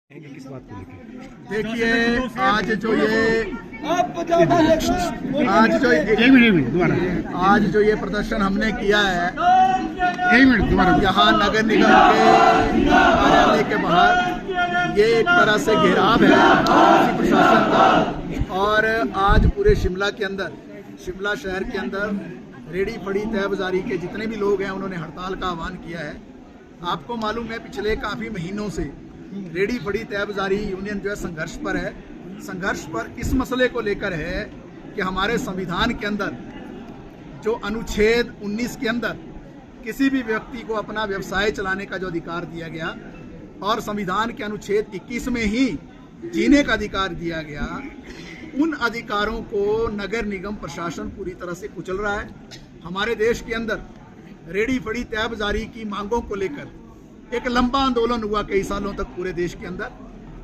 किस बात को लेकर? देखिए आज जो ये प्रदर्शन हमने किया है यहाँ नगर निगम के कार्यालय के बाहर, ये एक तरह से घेराव है किसी प्रशासन का। और आज पूरे शिमला के अंदर, शिमला शहर के अंदर रेडी फड़ी तय बाजारी के जितने भी लोग हैं उन्होंने हड़ताल का आह्वान किया है। आपको मालूम है पिछले काफ़ी महीनों से रेडी फड़ी तय बाजारी यूनियन जो है संघर्ष पर है। संघर्ष पर इस मसले को लेकर है कि हमारे संविधान के अंदर जो अनुच्छेद 19 के अंदर किसी भी व्यक्ति को अपना व्यवसाय चलाने का जो अधिकार दिया गया और संविधान के अनुच्छेद 21 में ही जीने का अधिकार दिया गया, उन अधिकारों को नगर निगम प्रशासन पूरी तरह से कुचल रहा है। हमारे देश के अंदर रेडी फड़ी तय बाजारी की मांगों को लेकर एक लंबा आंदोलन हुआ कई सालों तक पूरे देश के अंदर,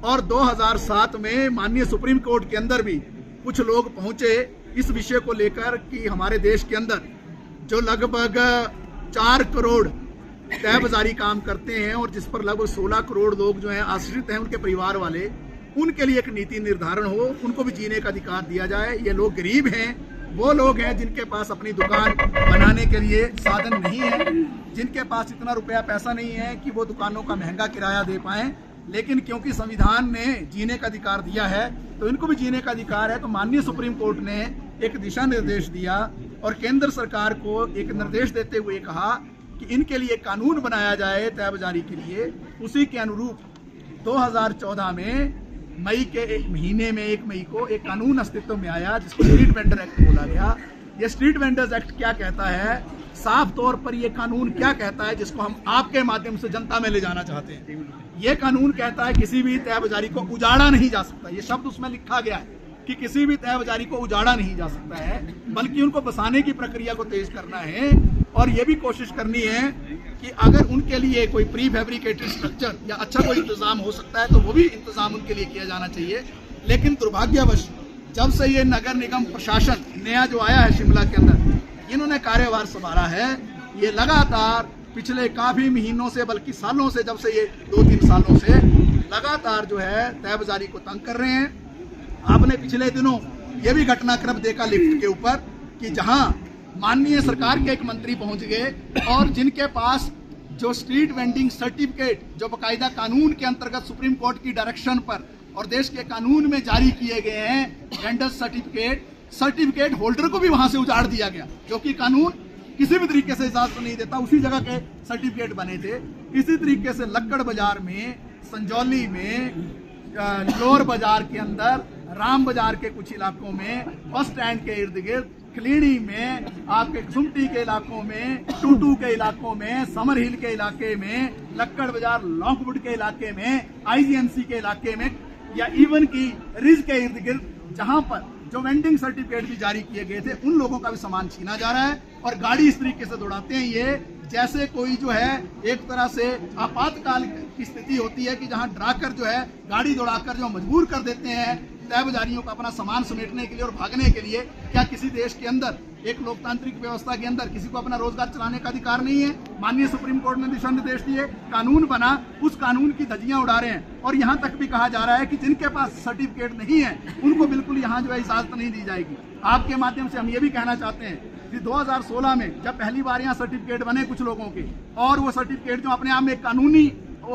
और 2007 में माननीय सुप्रीम कोर्ट के अंदर भी कुछ लोग पहुंचे इस विषय को लेकर कि हमारे देश के अंदर जो लगभग 4 करोड़ तय बाजारी काम करते हैं और जिस पर लगभग 16 करोड़ लोग जो हैं आश्रित हैं, उनके परिवार वाले, उनके लिए एक नीति निर्धारण हो, उनको भी जीने का अधिकार दिया जाए। ये लोग गरीब हैं, वो लोग हैं जिनके पास अपनी दुकान बनाने के लिए साधन नहीं है, जिनके पास इतना रुपया पैसा नहीं है कि वो दुकानों का महंगा किराया दे पाएं, लेकिन क्योंकि संविधान ने जीने का अधिकार दिया है तो इनको भी जीने का अधिकार है। तो माननीय सुप्रीम कोर्ट ने एक दिशा निर्देश दिया और केंद्र सरकार को एक निर्देश देते हुए कहा कि इनके लिए कानून बनाया जाए तय बाजारी के लिए। उसी के अनुरूप 2014 में मई के एक महीने में 1 मई को एक कानून अस्तित्व में आया जिसको स्ट्रीट वेंडर एक्ट बोला गया। ये स्ट्रीट वेंडर्स एक्ट क्या कहता है, साफ तौर पर ये कानून क्या कहता है, जिसको हम आपके माध्यम से जनता में ले जाना चाहते हैं। ये कानून कहता है किसी भी तय बाजारी को उजाड़ा नहीं जा सकता। ये शब्द उसमें लिखा गया है कि किसी भी तय बाजारी को उजाड़ा नहीं जा सकता है, बल्कि उनको बसाने की प्रक्रिया को तेज करना है। और ये भी कोशिश करनी है कि अगर उनके लिए कोई प्री फैब्रिकेटेड स्ट्रक्चर या अच्छा कोई इंतजाम हो सकता है तो वो भी इंतजाम उनके लिए किया जाना चाहिए। लेकिन दुर्भाग्यवश जब से ये नगर निगम प्रशासन नया जो आया है शिमला के अंदर, इन्होंने कार्यभार संभाला है, ये लगातार पिछले काफ़ी महीनों से बल्कि सालों से, जब से ये 2-3 सालों से लगातार जो है तय बाजारी को तंग कर रहे हैं। आपने पिछले दिनों ये भी घटनाक्रम देखा लिफ्ट के ऊपर कि जहां माननीय सरकार के एक मंत्री पहुंच गए और जिनके पास जो स्ट्रीट वेंडिंग सर्टिफिकेट जो बाकायदा कानून के अंतर्गत सुप्रीम कोर्ट की डायरेक्शन पर और देश के कानून में जारी किए गए हैं वेंडर सर्टिफिकेट होल्डर को भी वहां से उजाड़ दिया गया, जो कि कानून किसी भी तरीके से इजाजत नहीं देता। उसी जगह के सर्टिफिकेट बने थे। इसी तरीके से लक्कड़ बाजार में, संजौली में, लोअर बाजार के अंदर, राम बाजार के कुछ इलाकों में, बस स्टैंड के इर्द गिर्द, खलीणी में, आपके सुमटी के इलाकों में, टूटू के इलाकों में, समर हिल के इलाके में, लक्कड़ बाजार लॉन्गवुड के इलाके में, आईजीएमसी के इलाके में, या इवन की रिज के इर्द गिर्द जहां पर जो वेंडिंग सर्टिफिकेट भी जारी किए गए थे, उन लोगों का भी सामान छीना जा रहा है। और गाड़ी इस तरीके से दौड़ाते हैं ये जैसे कोई जो है एक तरह से आपातकाल की स्थिति होती है कि जहां डराकर जो है गाड़ी दौड़ाकर जो मजबूर कर देते हैं तय बाजारियों को अपना सामान समेटने के लिए और भागने के लिए। क्या किसी देश के अंदर, एक लोकतांत्रिक व्यवस्था के अंदर, किसी को अपना रोजगार चलाने का अधिकार नहीं है? माननीय सुप्रीम कोर्ट ने दिशा निर्देश दिए, कानून बना, उस कानून की धज्जियां उड़ा रहे हैं। और यहाँ तक भी कहा जा रहा है कि जिनके पास सर्टिफिकेट नहीं है उनको बिल्कुल यहाँ जो है इजाजत नहीं दी जाएगी। आपके माध्यम से हम ये भी कहना चाहते हैं कि 2016 में जब पहली बार यहाँ सर्टिफिकेट बने कुछ लोगों के, और वो सर्टिफिकेट जो अपने आप में कानूनी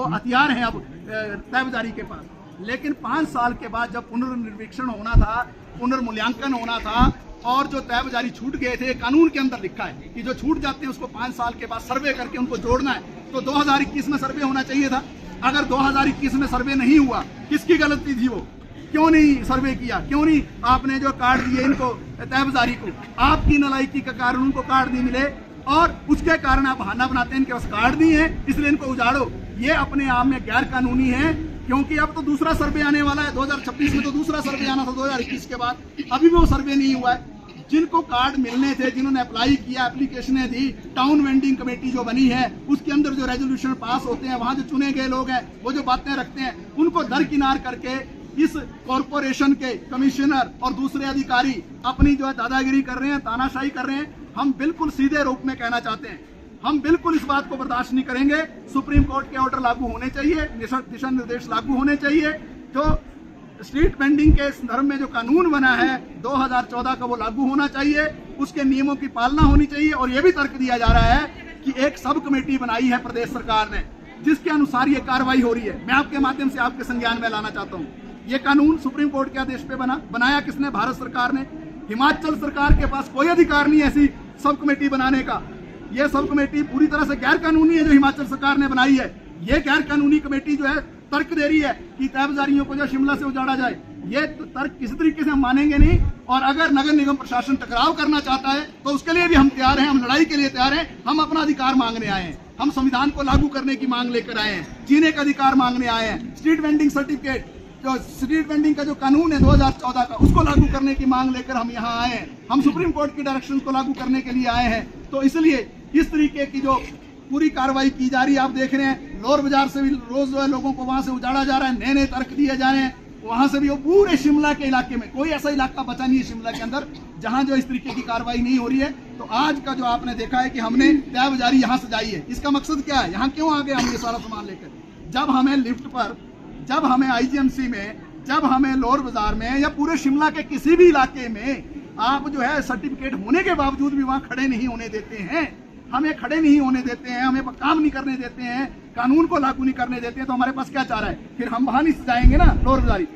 हथियार हैं अब तय बाजारी के पास, लेकिन 5 साल के बाद जब पुनर्निरीक्षण होना था, पुनर्मूल्यांकन होना था और जो तय बाजारी छूट गए थे, कानून के अंदर लिखा है कि जो छूट जाते हैं उसको 5 साल के बाद सर्वे करके उनको जोड़ना है। तो 2021 में सर्वे होना चाहिए था। अगर 2021 में सर्वे नहीं हुआ, किसकी गलती थी? वो क्यों नहीं सर्वे किया? क्यों नहीं आपने जो कार्ड दिए इनको तय बाजारी को? आपकी नालायकी के कारण उनको कार्ड नहीं मिले और उसके कारण आप बहाना बनाते हैं इनके पास कार्ड नहीं है इसलिए इनको उजाड़ो। ये अपने आप में गैर कानूनी है, क्योंकि अब तो दूसरा सर्वे आने वाला है। 2026 में तो दूसरा सर्वे आना था 2021 के बाद, अभी भी वो सर्वे नहीं हुआ है। जिनको कार्ड मिलने थे, जिन्होंने अप्लाई किया, एप्लीकेशनें दी, टाउन वेंडिंग कमेटी जो बनी है उसके अंदर जो रेजोल्यूशन पास होते हैं, वहां जो चुने गए लोग हैं वो जो बातें रखते हैं, उनको दरकिनार करके इस कॉरपोरेशन के कमिश्नर और दूसरे अधिकारी अपनी जो है दादागिरी कर रहे हैं, तानाशाही कर रहे हैं। हम बिल्कुल सीधे रूप में कहना चाहते हैं हम बिल्कुल इस बात को बर्दाश्त नहीं करेंगे। सुप्रीम कोर्ट के ऑर्डर लागू होने चाहिए, दिशा निर्देश लागू होने चाहिए। जो स्ट्रीट वेंडिंग के संदर्भ में जो कानून बना है 2014 का, वो लागू होना चाहिए, उसके नियमों की पालना होनी चाहिए। और ये भी तर्क दिया जा रहा है कि एक सब कमेटी बनाई है प्रदेश सरकार ने, जिसके अनुसार ये कार्रवाई हो रही है। मैं आपके माध्यम से आपके संज्ञान में लाना चाहता हूँ, ये कानून सुप्रीम कोर्ट के आदेश पे बनाया किसने? भारत सरकार ने। हिमाचल सरकार के पास कोई अधिकार नहीं है ऐसी सब कमेटी बनाने का। यह सब कमेटी पूरी तरह से गैर कानूनी है जो हिमाचल सरकार ने बनाई है। ये गैर कानूनी कमेटी जो है तर्क दे रही है कि तहबजारियों को जो शिमला से उजाड़ा जाए। ये तर्क किसी तरीके से हम मानेंगे नहीं। और अगर नगर निगम प्रशासन टकराव करना चाहता है तो उसके लिए भी हम तैयार हैं, हम लड़ाई के लिए तैयार हैं। हम अपना अधिकार मांगने आए हैं, हम संविधान को लागू करने की मांग लेकर आए हैं, जीने का अधिकार मांगने आए हैं। स्ट्रीट वेंडिंग सर्टिफिकेट, जो स्ट्रीट वेंडिंग का जो कानून है 2014 का, उसको लागू करने की मांग लेकर हम यहाँ आए हैं। हम सुप्रीम कोर्ट की डायरेक्शन को लागू करने के लिए आए हैं। तो इसलिए इस तरीके की जो पूरी कार्रवाई की जा रही है, आप देख रहे हैं लोअर बाजार से भी रोज जो है लोगों को वहां से उजाड़ा जा रहा है, नए नए तर्क दिए जा रहे हैं। वहां से भी वो पूरे शिमला के इलाके में कोई ऐसा इलाका बचा नहीं है शिमला के अंदर जहां जो इस तरीके की कार्रवाई नहीं हो रही है। तो आज का जो आपने देखा है कि हमने तहबजारी यहाँ सजाई है, इसका मकसद क्या है? यहाँ क्यों आ गए हम ये सारा सामान लेकर? जब हमें लिफ्ट पर, जब हमें IGMC में, जब हमें लोअर बाजार में या पूरे शिमला के किसी भी इलाके में आप जो है सर्टिफिकेट होने के बावजूद भी वहां खड़े नहीं होने देते हैं, हमें खड़े नहीं होने देते हैं, हमें काम नहीं करने देते हैं, कानून को लागू नहीं करने देते हैं, तो हमारे पास क्या चाह रहा है? फिर हम वहां नहीं सजाएंगे ना लोअर बाजारी,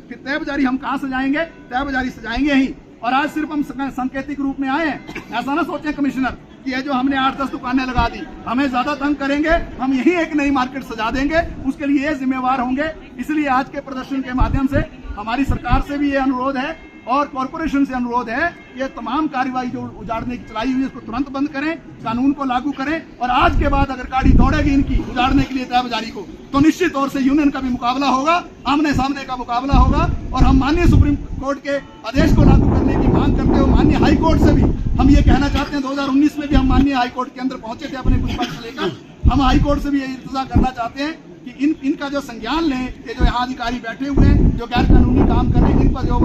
फिर तहबजारी हम कहाँ सजाएंगे? तहबजारी सजाएंगे ही। और आज सिर्फ हम सांकेतिक रूप में आए हैं, ऐसा ना सोचें कमिश्नर कि ये जो हमने 8-10 दुकानें लगा दी हमें ज्यादा तंग करेंगे, हम यही एक नई मार्केट सजा देंगे, उसके लिए ये जिम्मेवार होंगे। इसलिए आज के प्रदर्शन के माध्यम से हमारी सरकार से भी ये अनुरोध है और कॉर्पोरेशन से अनुरोध है, ये तमाम कार्रवाई जो उजाड़ने की चलाई हुई है उसको तुरंत बंद करें, कानून को लागू करें। और आज के बाद अगर गाड़ी दौड़ेगी इनकी उजाड़ने के लिए तहबजारी को, तो निश्चित तौर से यूनियन का भी मुकाबला होगा, आमने सामने का मुकाबला होगा। और हम माननीय सुप्रीम कोर्ट के आदेश को लागू करने की मांग करते हुए माननीय हाई कोर्ट से भी हम ये कहना चाहते हैं, 2019 में भी हम माननीय हाई कोर्ट के अंदर पहुंचे थे अपने कुछ पक्ष लेकर। हम हाई कोर्ट से भी ये इंतजार करना चाहते हैं कि इनका जो संज्ञान लें, ये जो यहाँ अधिकारी बैठे हुए हैं जो गैर कानूनी काम कर रहे हैं, इन पर जो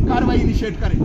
कार्रवाई इनिशिएट करें।